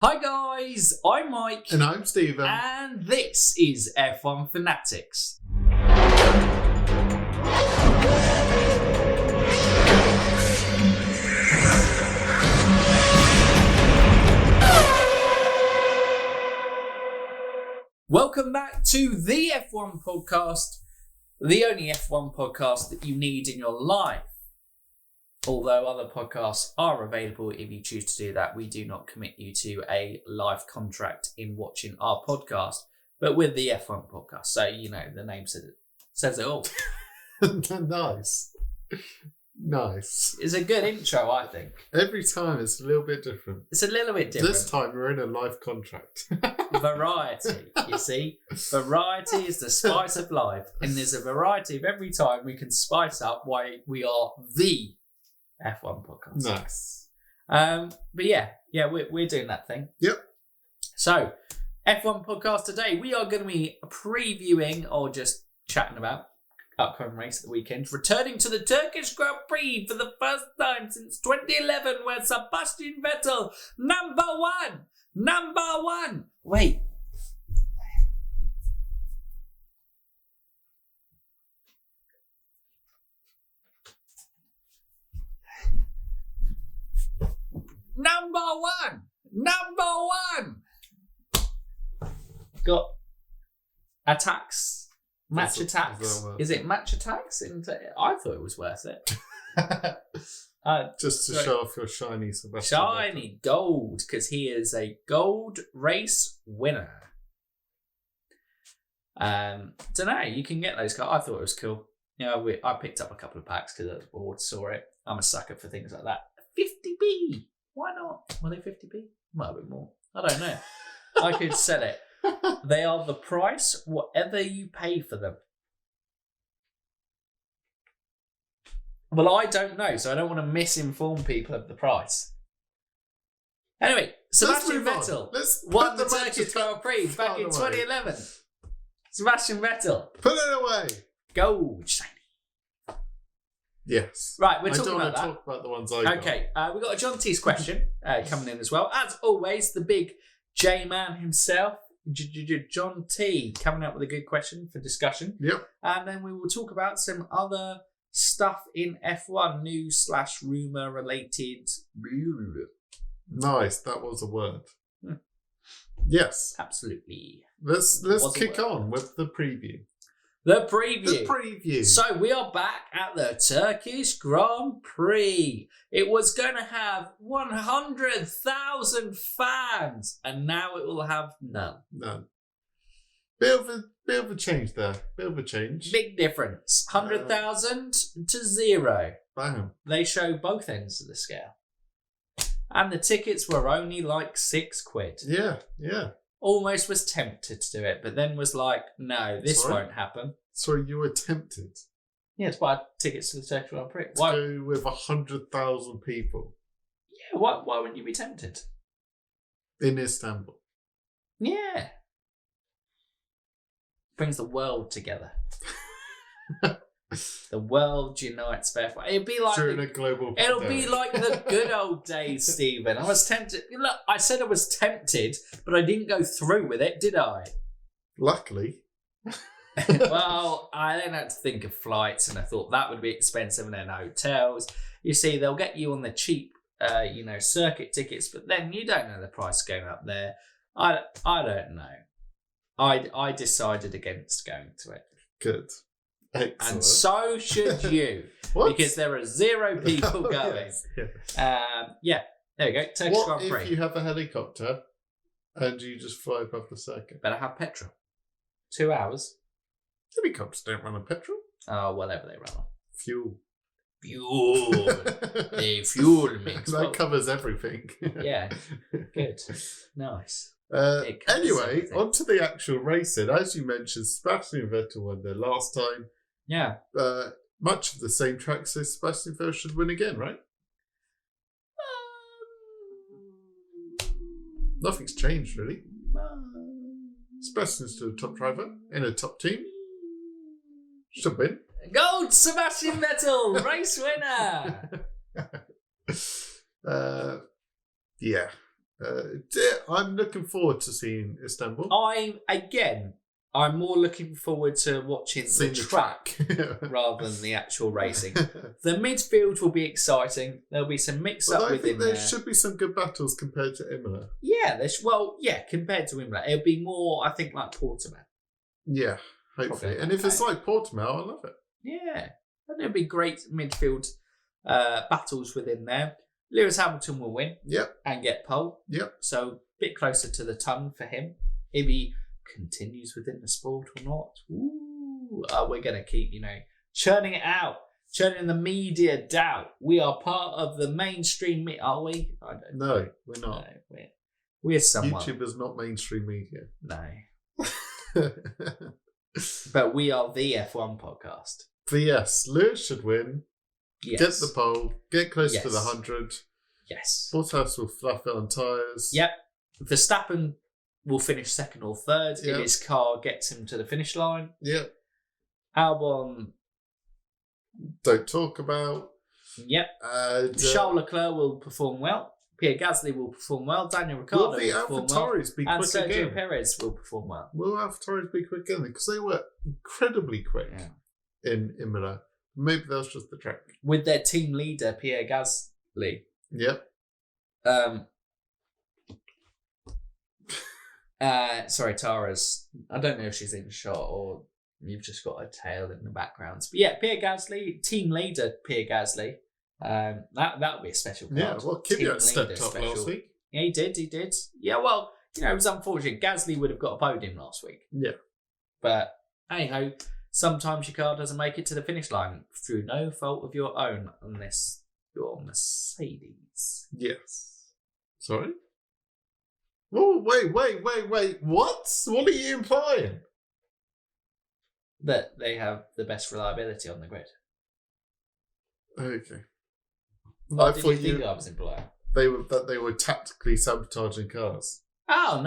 Hi guys, I'm Mike. And I'm Stephen. And this is F1 Fanatics. Welcome back to the F1 podcast, the only F1 podcast that you need in your life. Although other podcasts are available if you choose to do that, we do not commit you to a live contract in watching our podcast, but with the F1 podcast. So, you know, the name says it all. Nice. Nice. It's a good intro, I think. Every time it's a little bit different. It's a little bit different. This time we're in a live contract. Variety, you see? Variety is the spice of life. And there's a variety of every time we can spice up why we are the F1 podcast. Nice. But yeah, we're doing that thing. Yep. So, F1 podcast today, we are going to be previewing or just chatting about upcoming race at the weekend, returning to the Turkish Grand Prix for the first time since 2011, where Sebastian Vettel, number one. Wait. Number one. Got attacks. Match attacks. Is it match attacks? I thought it was worth it. Just to show off your shiny Sebastian. Shiny gold, because he is a gold race winner. Don't know. You can get those cards. I thought it was cool. I picked up a couple of packs because I was bored, saw it. I'm a sucker for things like that. 50p. Why not? Were they 50p? Might have been more. I don't know. I could sell it. They are the price, whatever you pay for them. Well, I don't know, so I don't want to misinform people of the price. Anyway, Sebastian Vettel won the Turkish Grand Prix back in 2011. Sebastian Vettel. Put it away. Gold shiny. Yes. Right, we're talking about that. I don't want to talk about the ones I got. Okay, we've got a John T's question coming in as well. As always, the big J-man himself, John T, coming up with a good question for discussion. Yep. And then we will talk about some other stuff in F1, news / rumour related. Nice, that was a word. Yes. Absolutely. Let's kick on with the preview. The preview. The So we are back at the Turkish Grand Prix. It was going to have 100,000 fans, and now it will have none. None. Bit of a change there. Bit of a change. Big difference. 100,000 to 0. Bam. They show both ends of the scale. And the tickets were only like £6. Yeah. Almost was tempted to do it, but then was like, no, this won't happen. So you were tempted? Yeah, to buy tickets to the Turkish Grand Prix. To go with 100,000 people? Yeah, why wouldn't you be tempted? In Istanbul? Yeah. Brings the world together. The world unites for F1. It'd be like during a global pandemic. It'll be like the good old days, Stephen. I was tempted. Look, I said I was tempted, but I didn't go through with it, did I? Luckily. Well, I then had to think of flights, and I thought that would be expensive, and then hotels. You see, they'll get you on the cheap, circuit tickets, but then you don't know the price going up there. I don't know. I decided against going to it. Good. Excellent. And so should you. Because there are 0 people going. Yes. There we go. Turkish Grand Prix. What if you have a helicopter and you just fly above the circuit? Better have petrol. 2 hours. Helicopters don't run on petrol. Oh, whatever they run on. Fuel. They fuel mix. That covers everything. Yeah. Good. Nice. Anyway, on to the actual racing. As you mentioned, Sebastian Vettel won there last time. Yeah. Much of the same track, so Sebastian Vettel should win again, right? Nothing's changed, really. Sebastian's still a top driver in a top team. Should win. Gold Sebastian Vettel, race winner. Yeah. I'm looking forward to seeing Istanbul. I'm more looking forward to watching the track rather than the actual racing. The midfield will be exciting. There'll be some mix-up within there. There should be some good battles compared to Imola. Yeah, compared to Imola. It'll be more, I think, like Portimao. Yeah, hopefully. And if it's like Portimao, I love it. Yeah. And there'll be great midfield battles within there. Lewis Hamilton will win. Yep. And get pole. Yep. So a bit closer to the ton for him. If he continues within the sport or not. Ooh, we're going to keep, churning it out, churning the media down. We are part of the mainstream media, are we? I don't know. We're not. No, we're someone. YouTube is not mainstream media. No. But we are the F1 podcast. But yes, Lewis should win. Yes. Get the pole. Get close to the 100. Yes. Bottas will fluff it on tyres. Yep. Verstappen will finish second or third if his car gets him to the finish line. Yep. Albon. Don't talk about. Yep. Charles Leclerc will perform well. Pierre Gasly will perform well. Daniel Ricciardo will perform well. And Sergio Perez will perform well. Will AlphaTauris be quick again? Because they were incredibly quick in Imola. Maybe that was just the track. With their team leader, Pierre Gasly. Yep. Sorry, Tara's. I don't know if she's in shot or you've just got a tail in the background. But yeah, Pierre Gasly, team leader Pierre Gasly. That would be a special card. Yeah, well, Kvyat stepped up last week. Yeah, he did. Yeah, well, it was unfortunate. Gasly would have got a podium last week. Yeah. But anyhow, sometimes your car doesn't make it to the finish line through no fault of your own unless you're Mercedes. Yes. Sorry? Oh, wait. What? What are you implying? That they have the best reliability on the grid. Okay. What did you think I was implying? They were tactically sabotaging cars. Oh,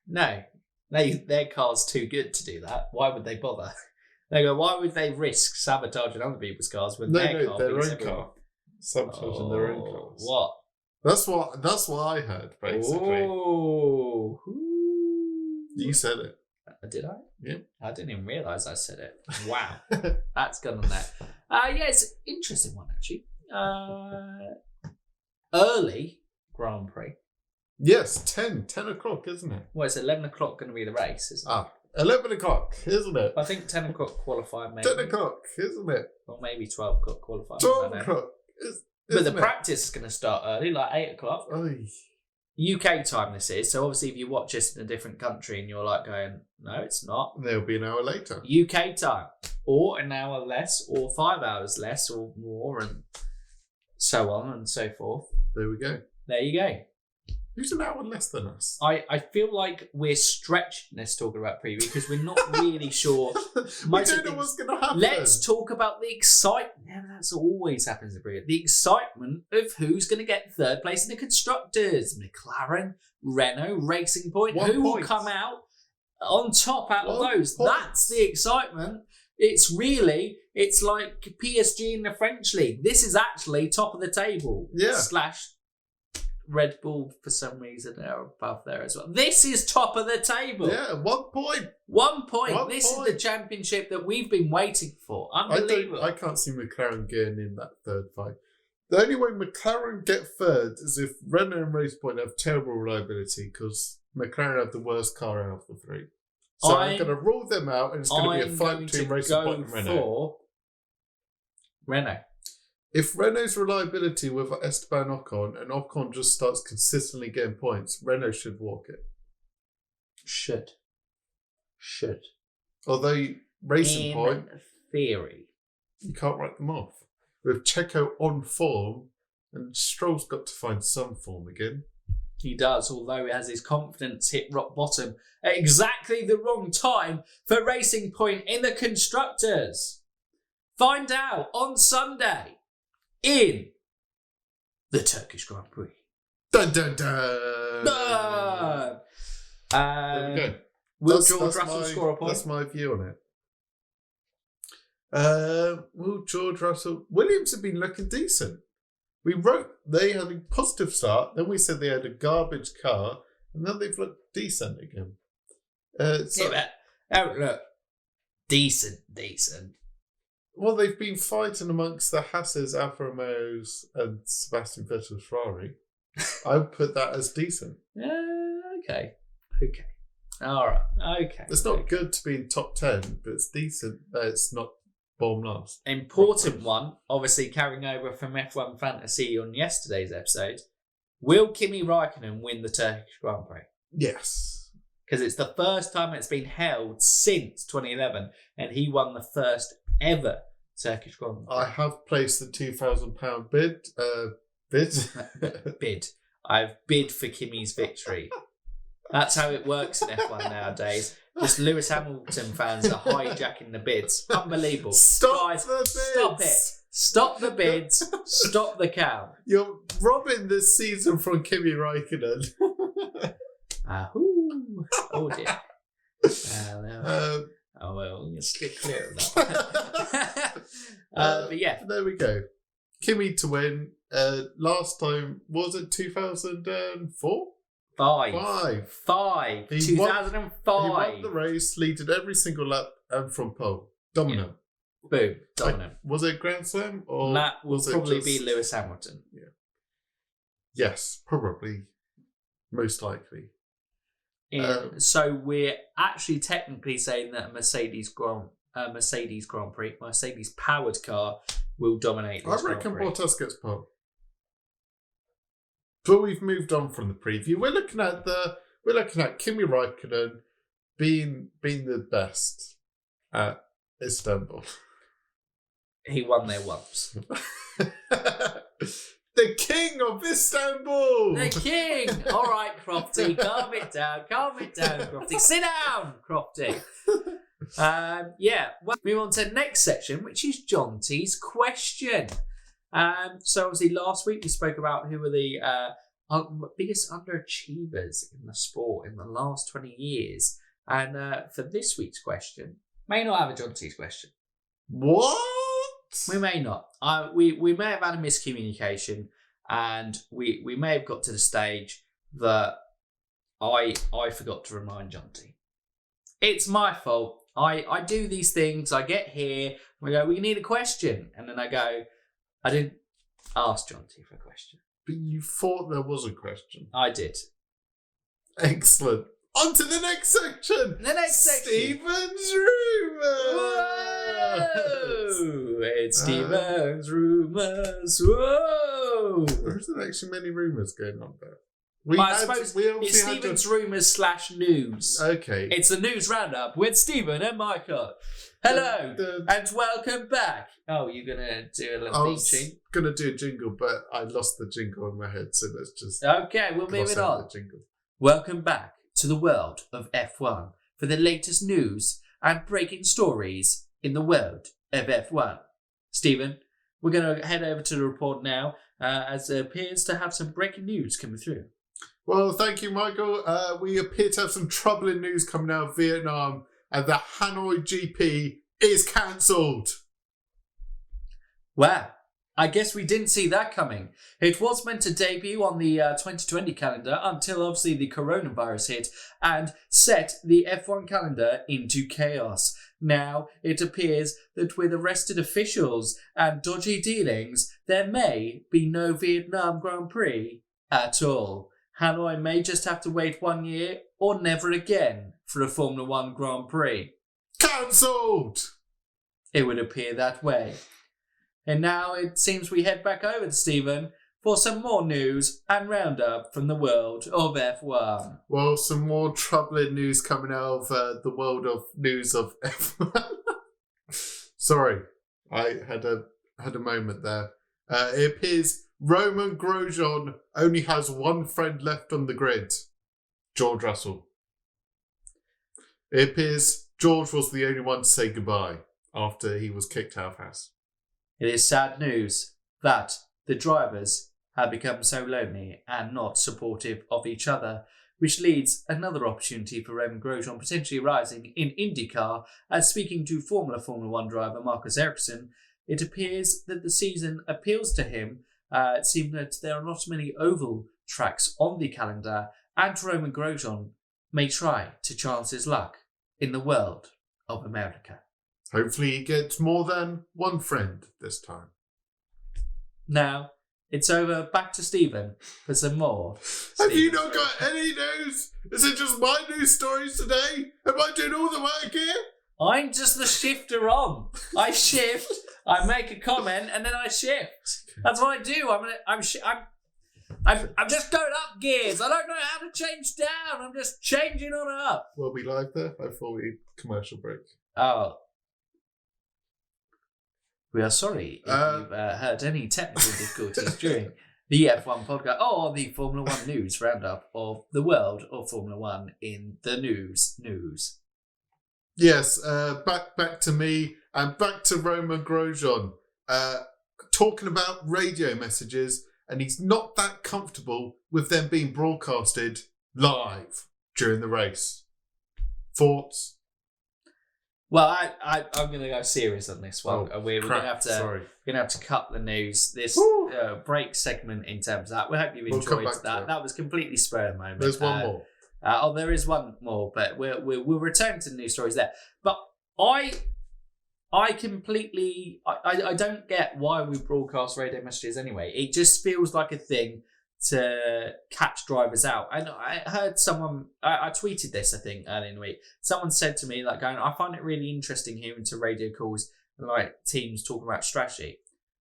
no. Their car's too good to do that. Why would they bother? They go, why would they risk sabotaging other people's cars when their car? Their own car. Sabotaging their own cars. What? That's what I heard, basically. Oh. You said it. Did I? Yeah. I didn't even realise I said it. Wow. That's gone on there. Yeah, it's an interesting one, actually. Early Grand Prix. Yes, 10 o'clock, isn't it? Well, it's 11 o'clock going to be the race, isn't it? 11 o'clock, isn't it? I think 10 o'clock qualified, maybe. 10 o'clock, isn't it? Or maybe 12 o'clock qualified. 12 o'clock. But the practice is going to start early, like 8 o'clock. Oy. UK time this is, so obviously if you watch this in a different country and you're like going, no, it's not. They'll be an hour later. UK time. Or an hour less, or 5 hours less, or more, and so on and so forth. There we go. There you go. Who's an hour less than us? I feel like we're stretching this talking about preview because we're not really sure. We don't know what's going to happen. Let's talk about the excitement. Yeah, that's always happens in preview. The excitement of who's going to get third place in the constructors. McLaren, Renault, Racing Point. Who will come out on top out of those? That's the excitement. It's like PSG in the French league. This is actually top of the table. Yeah. / Red Bull, for some reason, are above there as well. This is top of the table. Yeah, 1 point. 1 point. This is the championship that we've been waiting for. Unbelievable. I can't see McLaren getting in that third fight. The only way McLaren get third is if Renault and Race Point have terrible reliability because McLaren have the worst car out of the three. So I'm going to rule them out and it's going to be a fight between Racing Point and Renault. For Renault. If Renault's reliability with Esteban Ocon and Ocon just starts consistently getting points, Renault should walk it. Should. Although Racing Point, theory, you can't write them off. With Checo on form, and Stroll's got to find some form again. He does, although he has his confidence hit rock bottom at exactly the wrong time for Racing Point in the Constructors. Find out on Sunday. In the Turkish Grand Prix. Dun dun dun! There we go. Will George Russell score a point? That's my view on it. Will George Russell... Williams have been looking decent. We wrote they had a positive start, then we said they had a garbage car, and then they've looked decent again. Look, decent. Well, they've been fighting amongst the Hasses, Alfa Romeos, and Sebastian Vettel's Ferrari. I would put that as decent. Okay. All right. Okay. It's not good to be in top 10, but it's decent that it's not bottom last. Important one, obviously carrying over from F1 Fantasy on yesterday's episode. Will Kimi Raikkonen win the Turkish Grand Prix? Yes. Because it's the first time it's been held since 2011, and he won the first ever Turkish Grand Prix. I have placed the £2,000 bid. Bid. I've bid for Kimi's victory. That's how it works in F1 nowadays. Just Lewis Hamilton fans are hijacking the bids. Unbelievable. Guys, the bids. Stop it. Stop the bids. Stop the count. You're robbing this season from Kimi Raikkonen. Oh dear. Well, let's get clear of that. But yeah. There we go. Kimi to win. Last time, was it 2004? Five. 2005. He won the race, leaded every single lap and from pole. Dominant. Yeah. Boom. Dominant. Was it Grand Slam? Or that will probably be Lewis Hamilton. Yeah. Yes, probably. Most likely. So we're actually technically saying that a Mercedes Grand Prix, Mercedes powered car will dominate this I reckon Grand Prix. Bottas gets pole. But we've moved on from the preview. We're looking at Kimi Raikkonen being the best at Istanbul. He won there once. The king of Istanbul. The king. All right, Crofty, calm it down, Crofty. Sit down, Crofty. Well, move on to the next section, which is John T's question. So obviously last week we spoke about who were the biggest underachievers in the sport in the last 20 years. And for this week's question, may not have a John T's question. What? We may not. We may have had a miscommunication, and we may have got to the stage that I forgot to remind John T. It's my fault. I do these things. I get here. We go, we need a question. And then I go, I didn't ask John T for a question. But you thought there was a question. I did. Excellent. On to the next section. Stephen's Rumours. Whoa! It's Stephen's Rumours. Whoa! There isn't actually many rumours going on there. I suppose it's Stephen's Rumours / news. Okay. It's the news roundup with Stephen and Michael. Hello and welcome back. Oh, you're going to do a little theme tune? I was going to do a jingle, but I lost the jingle in my head, so let's just... Okay, we'll move it on. Welcome back to the world of F1 for the latest news and breaking stories in the world of F1. Stephen, we're going to head over to the report now, as it appears to have some breaking news coming through. Well, thank you, Michael. We appear to have some troubling news coming out of Vietnam, and the Hanoi GP is cancelled. Wow. I guess we didn't see that coming. It was meant to debut on the 2020 calendar until obviously the coronavirus hit and set the F1 calendar into chaos. Now, it appears that with arrested officials and dodgy dealings, there may be no Vietnam Grand Prix at all. Hanoi may just have to wait 1 year or never again for a Formula One Grand Prix. Cancelled! It would appear that way. And now it seems we head back over to Stephen for some more news and roundup from the world of F1. Well, some more troubling news coming out of the world of news of F1. Sorry, I had a moment there. It appears Roman Grosjean only has one friend left on the grid, George Russell. It appears George was the only one to say goodbye after he was kicked out of Haas. It is sad news that the drivers have become so lonely and not supportive of each other, which leads another opportunity for Roman Grosjean potentially rising in IndyCar. As speaking to Formula One driver Marcus Ericsson, it appears that the season appeals to him It seemed that there are not many oval tracks on the calendar, and Roman Grosjean may try to chance his luck in the world of America. Hopefully he gets more than one friend this time. Now, it's over. Back to Stephen for some more. Have you not got any news? Is it just my news stories today? Am I doing all the work here? I'm just the shifter on. I shift, I make a comment, and then I shift. That's what I do. I'm just going up gears. I don't know how to change down. I'm just changing on up. Will we live there before we commercial break? Oh. We are sorry if you've heard any technical difficulties during the F1 podcast or the Formula 1 news roundup of the world of Formula 1 in the news. Yes, back to me and back to Roman Grosjean. Talking about radio messages, and he's not that comfortable with them being broadcasted live during the race. Thoughts? Well, I'm going to go serious on this one. We're going to have to cut the news. This break segment in terms of that. We hope you enjoyed that. That was completely spur of the moment. There's one more. There is one more, but we'll return to the news stories there. But I completely I don't get why we broadcast radio messages anyway. It just feels like a thing to catch drivers out. And I heard someone, I tweeted this, I think, earlier in the week. Someone said to me, like, going, I find it really interesting hearing to radio calls and like teams talking about strategy.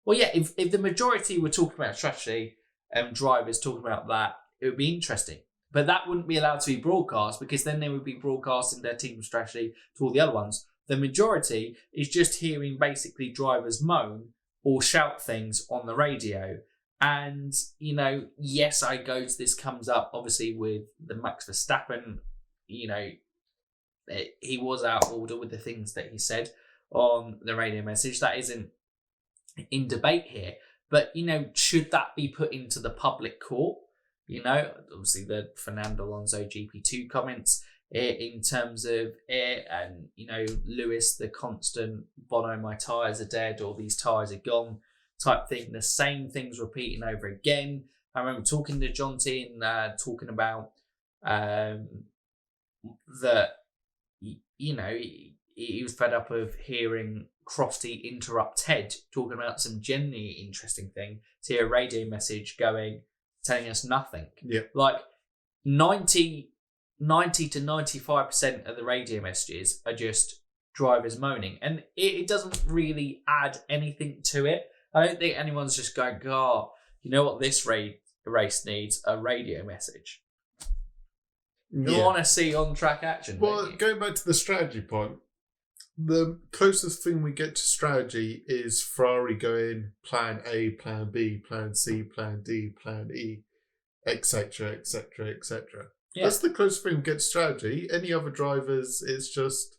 Well, yeah, if the majority were talking about strategy and drivers talking about that, it would be interesting. But that wouldn't be allowed to be broadcast, because then they would be broadcasting their team strategy to all the other ones. The majority is just hearing basically drivers moan or shout things on the radio. And, you know, yes, this comes up obviously with the Max Verstappen, you know, he was out of order with the things that he said on the radio message. That isn't in debate here. But, you know, should that be put into the public court? You know, obviously the Fernando Alonso GP2 comments in terms of it, and, you know, Lewis, the constant Bono, my tyres are dead, or these tyres are gone type thing. The same things repeating over again. I remember talking to John T and talking about that, you know, he was fed up of hearing Crofty interrupt Ted talking about some genuinely interesting thing, to hear a radio message telling us nothing. Yeah. Like 90 to 95% of the radio messages are just drivers moaning, and it doesn't really add anything to it. I don't think anyone's just going, God, you know what this race needs? A radio message. You want to see on-track action. Well, going back to the strategy point, the closest thing we get to strategy is Ferrari going plan A, plan B, plan C, plan D, plan E, etc., etc., etc. That's the closest thing we get to strategy. Any other drivers, it's just,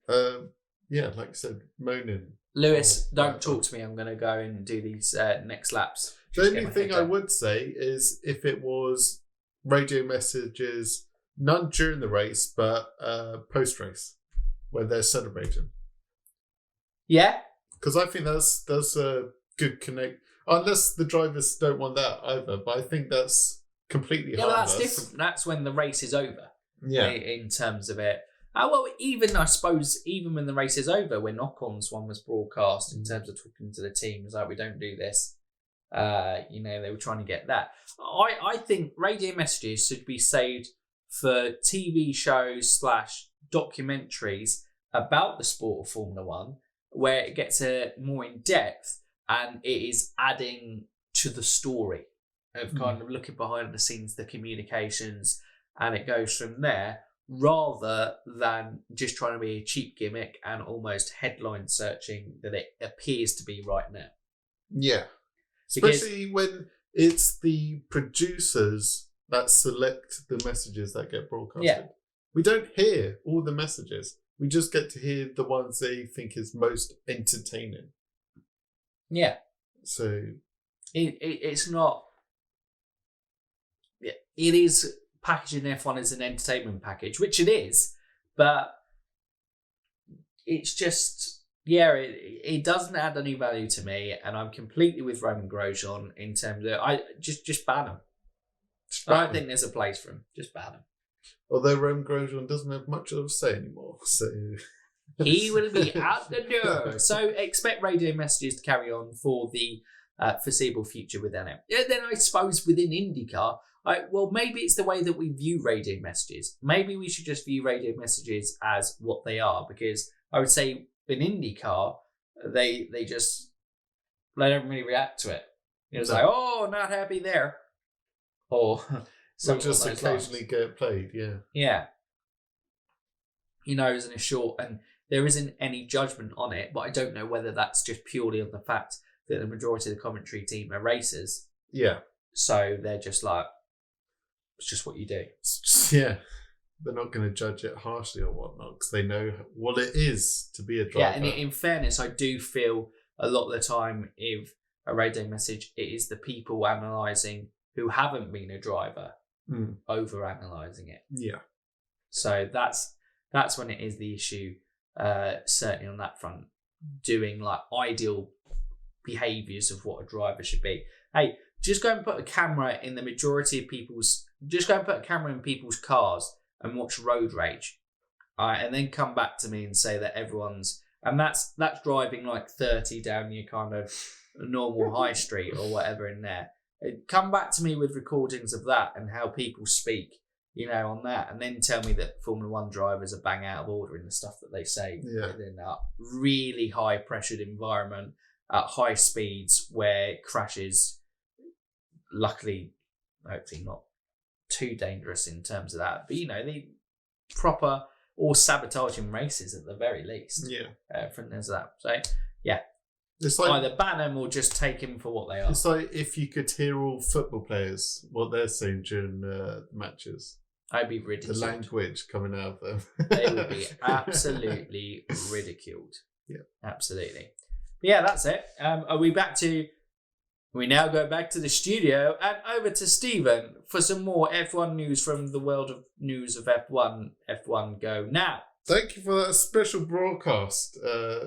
like I said, moaning. Lewis, don't talk to me. I'm going to go and do these next laps. The only thing I would say is if it was radio messages, none during the race, but post-race, where they're celebrating. Yeah. Because I think that's a good connect. Unless the drivers don't want that either, but I think that's completely harmless. But that's different. That's when the race is over. Yeah. In terms of it. Well, even I suppose, even when the race is over, when Ocon's one was broadcast in terms of talking to the team, it was like, we don't do this. You know, they were trying to get that. I think radio messages should be saved for TV shows / documentaries about the sport of Formula 1, where it gets more in depth and it is adding to the story of kind of looking behind the scenes, the communications, and it goes from there, rather than just trying to be a cheap gimmick and almost headline searching that it appears to be right now. Yeah. Especially when it's the producers that select the messages that get broadcasted. Yeah. We don't hear all the messages. We just get to hear the ones they think is most entertaining. Yeah. So it's not. It is packaging F1 as an entertainment package, which it is, but it's just it doesn't add any value to me, and I'm completely with Roman Grosjean in terms of I just ban him. I don't think there's a place for him. Just ban him. Although Roman Grosjean doesn't have much of a say anymore, so he will be out the door. So expect radio messages to carry on for the foreseeable future with NM. Then I suppose within IndyCar, well, maybe it's the way that we view radio messages. Maybe we should just view radio messages as what they are, because I would say in IndyCar, they don't really react to it. It's like, oh, not happy there. Or some just occasionally get played, yeah. Yeah. He knows and is short, and there isn't any judgment on it, but I don't know whether that's just purely on the fact that the majority of the commentary team are racers. Yeah. So they're just like, it's just what you do. Yeah. They're not going to judge it harshly or whatnot because they know what it is to be a driver. Yeah, and in fairness, I do feel a lot of the time if a radio message, it is the people analysing who haven't been a driver over-analysing it. Yeah. So that's when it is the issue, certainly on that front, doing like ideal behaviours of what a driver should be. Hey, just go and put a camera in the majority of people's... Just go and put a camera in people's cars and watch road rage. And then come back to me and say that everyone's... And that's driving like 30 down your kind of normal high street or whatever in there. Come back to me with recordings of that and how people speak, on that. And then tell me that Formula One drivers are bang out of order in the stuff that they say in a really high pressured environment at high speeds where crashes, luckily, hopefully not too dangerous in terms of that. But, the proper or sabotaging races at the very least. Yeah. From there's that. So, yeah. It's like, either ban them or just take them for what they are. It's like if you could hear all football players, what they're saying during the matches. I'd be ridiculed. The language coming out of them. They would be absolutely ridiculed. Yeah. Absolutely. But yeah, that's it. We now go back to the studio and over to Stephen for some more F1 news from the world of news of F1. F1 go now. Thank you for that special broadcast,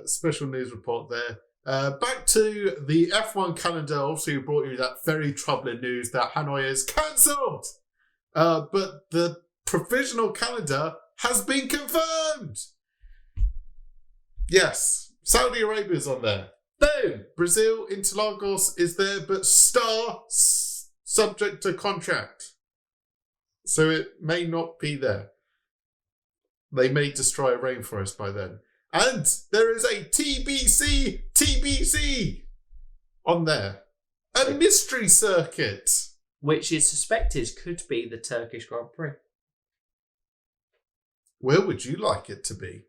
special news report there. Back to the F1 calendar. Obviously, we brought you that very troubling news that Hanoi is cancelled. But the provisional calendar has been confirmed. Yes, Saudi Arabia's on there. Boom! Brazil, Interlagos is there, but subject to contract. So it may not be there. They may destroy a rainforest by then. And there is a TBC on there. A mystery circuit. Which is suspected could be the Turkish Grand Prix. Where would you like it to be?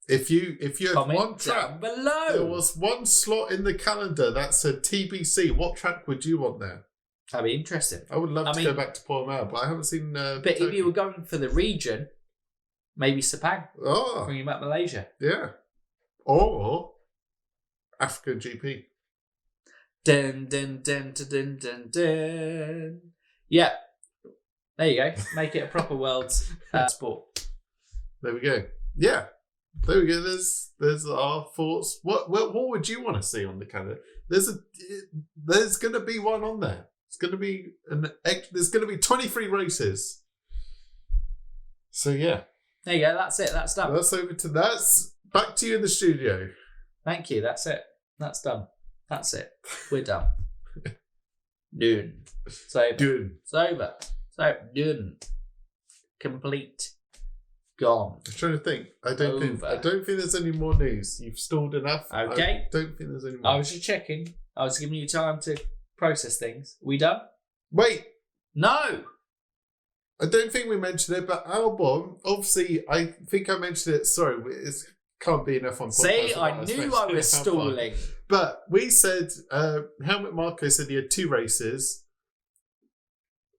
If you had Comment one track below. There was one slot in the calendar that said TBC, what track would you want there? That'd be interesting. I would love to go back to Portimao, but I haven't seen... but Turkey. If you were going for the region, maybe Sepang. Oh. Bringing back Malaysia. Yeah. Or African GP. Dun, dun, dun, dun, dun, dun, dun. Yeah. There you go. Make it a proper world sport. There we go. Yeah. There we go. There's our thoughts. What would you want to see on the calendar? There's going to be one on there. It's going to be there's going to be 23 races. So yeah. There you go. That's it. That's done. That's back to you in the studio. Thank you. That's it. That's done. That's it. We're done. Done. It's over. Done. It's over. So done. Complete. Gone. I'm trying to think. I don't think there's any more news. You've stalled enough. Okay. I don't think there's any more. I was just checking. I was giving you time to process things. We done? Wait. No. I don't think we mentioned it, but Albon, obviously, I think I mentioned it. Sorry, it can't be an F1 podcast. See, I knew I was stalling. But we said, Helmut Marko said he had 2 races.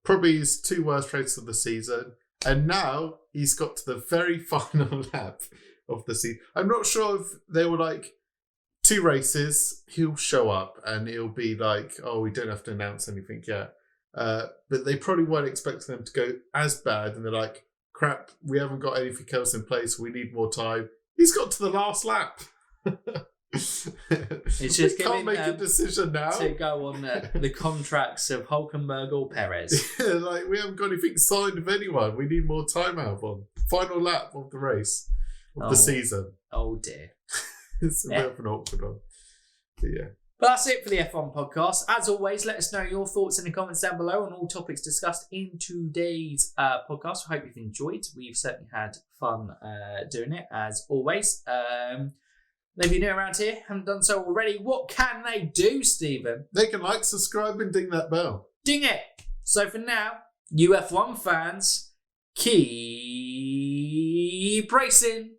Probably his 2 worst races of the season. And now he's got to the very final lap of the season. I'm not sure if they were like 2 races, he'll show up and it'll be like, oh, we don't have to announce anything yet. But they probably weren't expecting them to go as bad. And they're like, crap, we haven't got anything else in place. We need more time. He's got to the last lap. It's just we can't make a decision now to go on the contracts of Hulkenberg or Perez. Like, we haven't got anything signed with anyone. We need more time out of on. Final lap of the race, of the season. Oh dear. It's a bit of an awkward one. But yeah. But that's it for the F1 podcast. As always, let us know your thoughts in the comments down below on all topics discussed in today's podcast. I hope you've enjoyed. We've certainly had fun doing it, as always. If you're new around here, haven't done so already, what can they do, Stephen? They can like, subscribe, and ding that bell. Ding it! So for now, you F1 fans, keep racing.